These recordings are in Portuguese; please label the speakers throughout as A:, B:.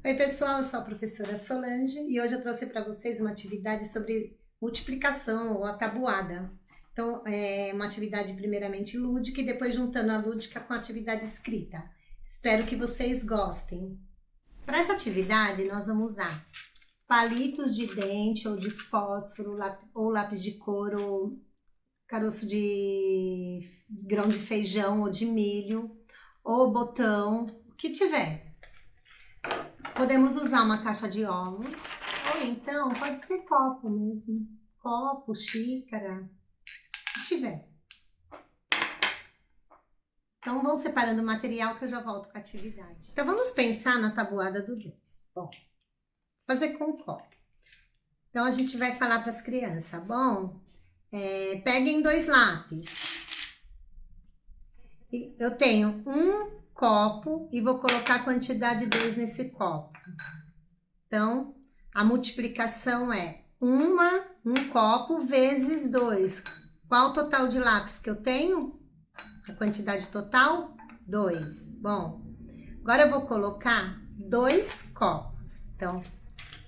A: Oi, pessoal, eu sou a professora Solange e hoje eu trouxe para vocês uma atividade sobre multiplicação ou a tabuada. Então, é uma atividade primeiramente lúdica e depois juntando a lúdica com a atividade escrita. Espero que vocês gostem. Para essa atividade, nós vamos usar palitos de dente ou de fósforo, ou lápis de cor, ou caroço de grão de feijão ou de milho, ou botão, o que tiver. Podemos usar uma caixa de ovos, ou então pode ser copo mesmo. Copo, xícara, o que tiver. Então, vão separando o material que eu já volto com a atividade. Então, vamos pensar na tabuada do 2. Bom, vou fazer com copo. Então, a gente vai falar para as crianças, bom? Peguem 2 lápis. Eu tenho um copo e vou colocar a quantidade 2 nesse copo. Então, a multiplicação é um copo vezes 2. Qual o total de lápis que eu tenho? A quantidade total? 2. Bom, agora eu vou colocar 2 copos. Então,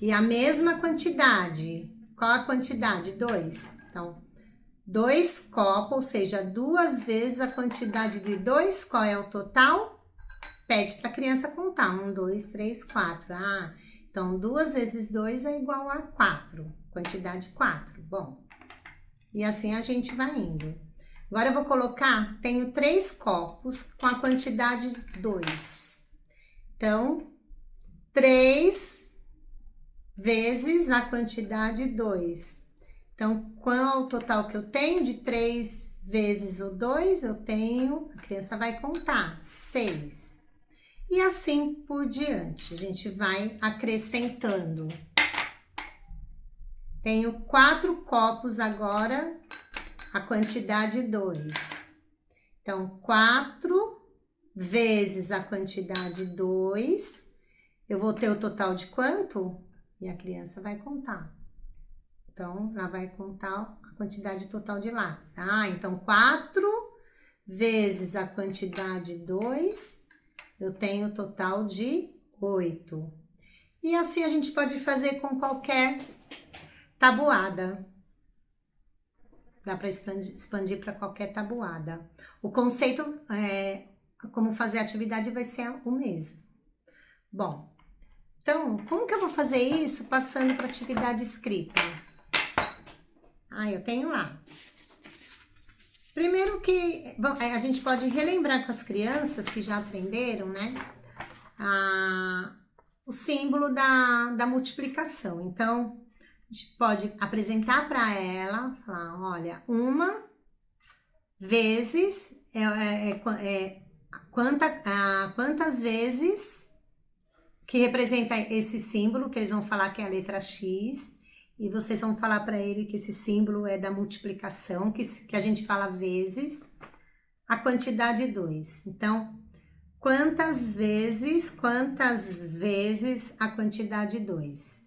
A: e a mesma quantidade. Qual a quantidade? 2. Então, 2 copos, ou seja, 2 vezes a quantidade de 2. Qual é o total? Pede para a criança contar. 1, 2, 3, 4. Então, 2 vezes 2 é igual a 4. Quantidade 4. Bom, e assim a gente vai indo. Agora, eu vou colocar, tenho 3 copos com a quantidade 2. Então, 3 vezes a quantidade 2. Então, qual é o total que eu tenho de 3 vezes o 2? Eu tenho, a criança vai contar, 6. E assim por diante, a gente vai acrescentando. Tenho 4 copos agora, a quantidade 2. Então, 4 vezes a quantidade 2, eu vou ter o total de quanto? E a criança vai contar. Então, ela vai contar a quantidade total de lápis. Então, 4 vezes a quantidade 2, eu tenho o total de 8. E assim a gente pode fazer com qualquer tabuada. Dá para expandir para qualquer tabuada. O conceito, como fazer a atividade, vai ser o mesmo. Bom, então, como que eu vou fazer isso passando para atividade escrita? Eu tenho lá. Primeiro que a gente pode relembrar com as crianças que já aprenderam, né? O símbolo da multiplicação. Então, a gente pode apresentar para ela, falar, olha, 1 vezes quantas vezes que representa esse símbolo, que eles vão falar que é a letra X, e vocês vão falar para ele que esse símbolo é da multiplicação, que a gente fala vezes, a quantidade 2. Então, quantas vezes a quantidade 2?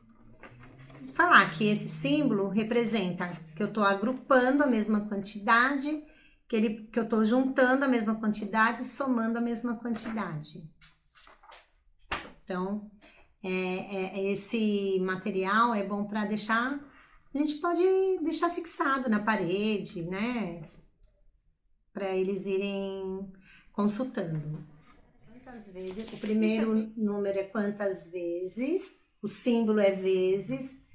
A: Falar que esse símbolo representa que eu estou agrupando a mesma quantidade, que eu estou juntando a mesma quantidade, somando a mesma quantidade. Então, esse material é bom para deixar, a gente pode deixar fixado na parede, né? Para eles irem consultando. Quantas vezes? O primeiro número é quantas vezes, o símbolo é vezes,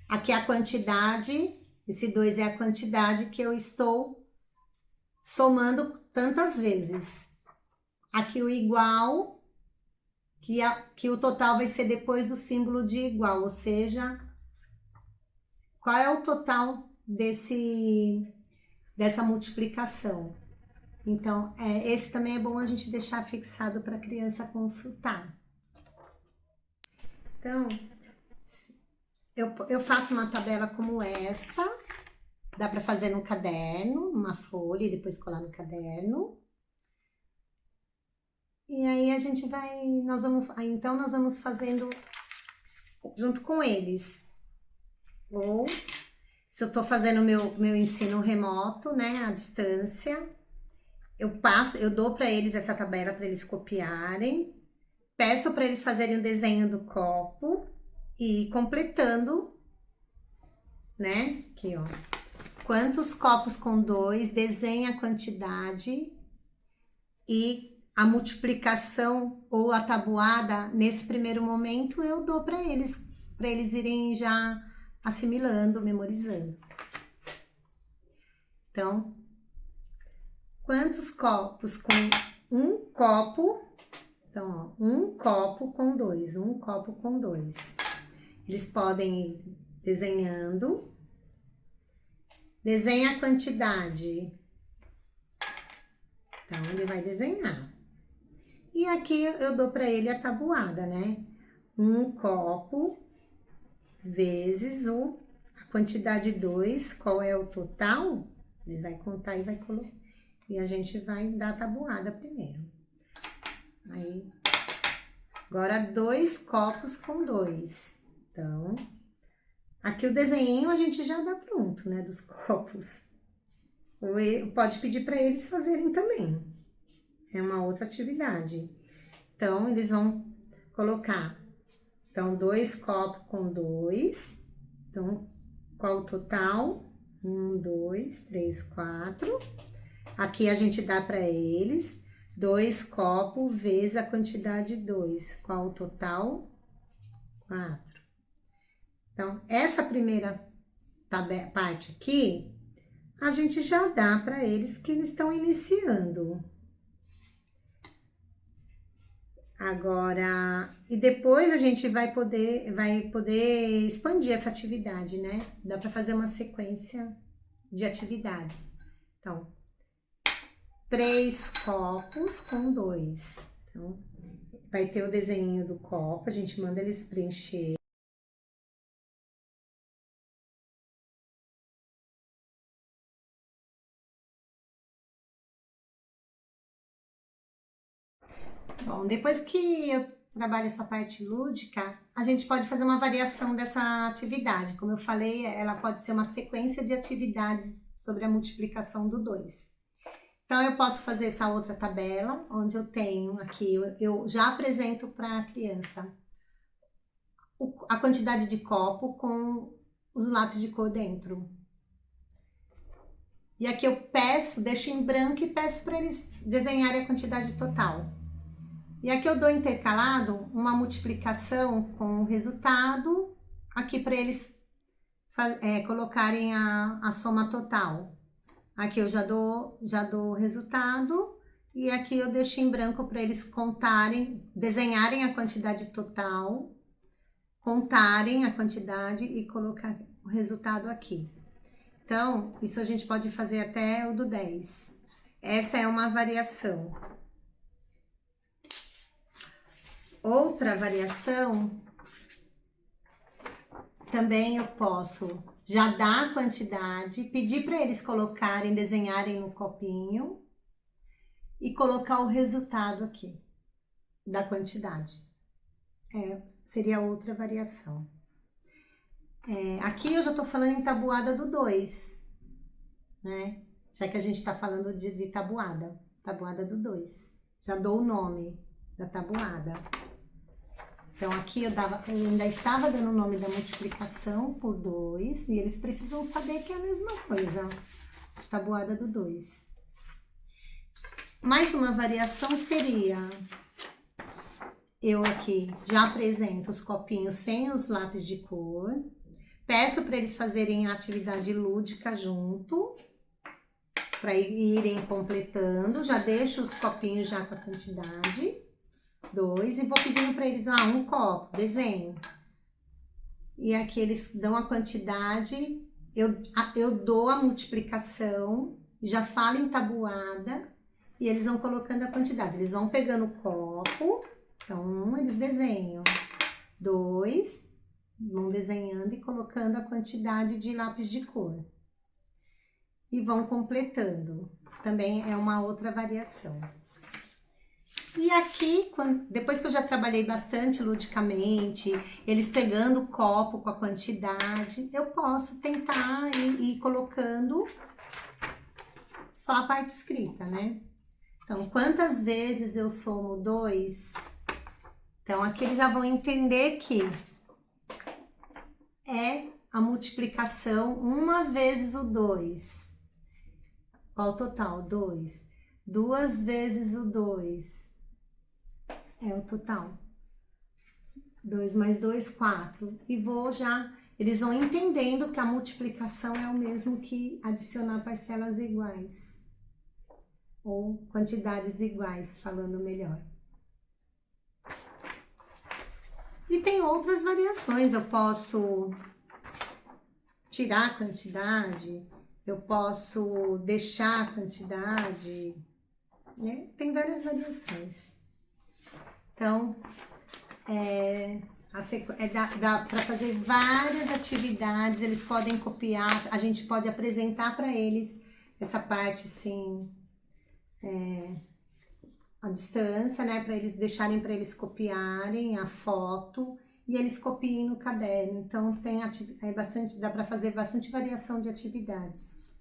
A: aqui é a quantidade, esse 2 é a quantidade que eu estou somando tantas vezes. Aqui o igual, que o total vai ser depois do símbolo de igual, ou seja, qual é o total dessa multiplicação. Então, esse também é bom a gente deixar fixado para a criança consultar. Então, eu faço uma tabela como essa, dá para fazer no caderno, uma folha e depois colar no caderno. E aí a gente nós vamos fazendo junto com eles. Ou, se eu tô fazendo meu ensino remoto, né, à distância, eu dou para eles essa tabela para eles copiarem. peço para eles fazerem o desenho do copo e ir completando, né? Aqui, ó. Quantos copos com 2, desenha a quantidade e a multiplicação ou a tabuada, nesse primeiro momento, eu dou para eles irem já assimilando, memorizando. Então, quantos copos com um copo? Então, ó, um copo com 2, um copo com 2. Eles podem ir desenhando. Desenha a quantidade. Então, ele vai desenhar. E aqui eu dou para ele a tabuada, né? Um copo vezes a quantidade 2, qual é o total? Ele vai contar e vai colocar. E a gente vai dar a tabuada primeiro. Aí, agora 2 copos com 2. Então, aqui o desenho a gente já dá pronto, né? Dos copos. Pode pedir para eles fazerem também. É uma outra atividade. Então, eles vão colocar. Então, 2 copos com 2. Então, qual o total? 1, 2, 3, 4. Aqui a gente dá para eles 2 copos vezes a quantidade 2. Qual o total? 4. Então, essa primeira parte aqui, a gente já dá para eles, porque eles estão iniciando. Agora, e depois a gente vai poder expandir essa atividade, né? Dá para fazer uma sequência de atividades. Então, 3 copos com 2. Então, vai ter o desenho do copo, a gente manda eles preencher. Bom, depois que eu trabalho essa parte lúdica, a gente pode fazer uma variação dessa atividade. Como eu falei, ela pode ser uma sequência de atividades sobre a multiplicação do 2. Então, eu posso fazer essa outra tabela, onde eu tenho aqui, eu já apresento para a criança a quantidade de copo com os lápis de cor dentro. E aqui eu deixo em branco e peço para eles desenharem a quantidade total. E aqui eu dou intercalado uma multiplicação com o resultado, aqui para eles colocarem a soma total. Aqui eu já dou o resultado e aqui eu deixo em branco para eles contarem, desenharem a quantidade total, contarem a quantidade e colocar o resultado aqui. Então, isso a gente pode fazer até o do 10. Essa é uma variação. Outra variação, também eu posso já dar a quantidade, pedir para eles colocarem, desenharem no copinho e colocar o resultado aqui da quantidade. Seria outra variação. Aqui eu já tô falando em tabuada do 2, né? Já que a gente tá falando de tabuada do 2. Já dou o nome da tabuada. Então, aqui eu ainda estava dando o nome da multiplicação por 2, e eles precisam saber que é a mesma coisa, tabuada do 2. Mais uma variação seria, eu aqui já apresento os copinhos sem os lápis de cor, peço para eles fazerem a atividade lúdica junto, para irem completando, já deixo os copinhos já com a quantidade, 2, e vou pedindo para eles, um copo, desenho. E aqui eles dão a quantidade, eu dou a multiplicação, já falo em tabuada, e eles vão colocando a quantidade. Eles vão pegando o copo, então eles desenham. 2, vão desenhando e colocando a quantidade de lápis de cor. E vão completando. Também é uma outra variação. E aqui, depois que eu já trabalhei bastante ludicamente, eles pegando o copo com a quantidade, eu posso tentar ir colocando só a parte escrita, né? Então, quantas vezes eu somo 2? Então, aqui eles já vão entender que é a multiplicação 1 vezes o 2. Qual o total? 2. 2 vezes o 2 é o total. 2 mais 2, 4. E vou já... Eles vão entendendo que a multiplicação é o mesmo que adicionar parcelas iguais. Ou quantidades iguais, falando melhor. E tem outras variações. Eu posso tirar a quantidade, eu posso deixar a quantidade, né? Tem várias variações. Então, dá para fazer várias atividades, eles podem copiar, a gente pode apresentar para eles essa parte assim, à distância, né? Para eles deixarem para eles copiarem a foto e eles copiem no caderno. Então dá para fazer bastante variação de atividades.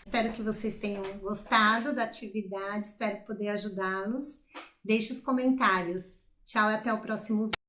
A: Espero que vocês tenham gostado da atividade, espero poder ajudá-los. Deixe os comentários. Tchau e até o próximo vídeo.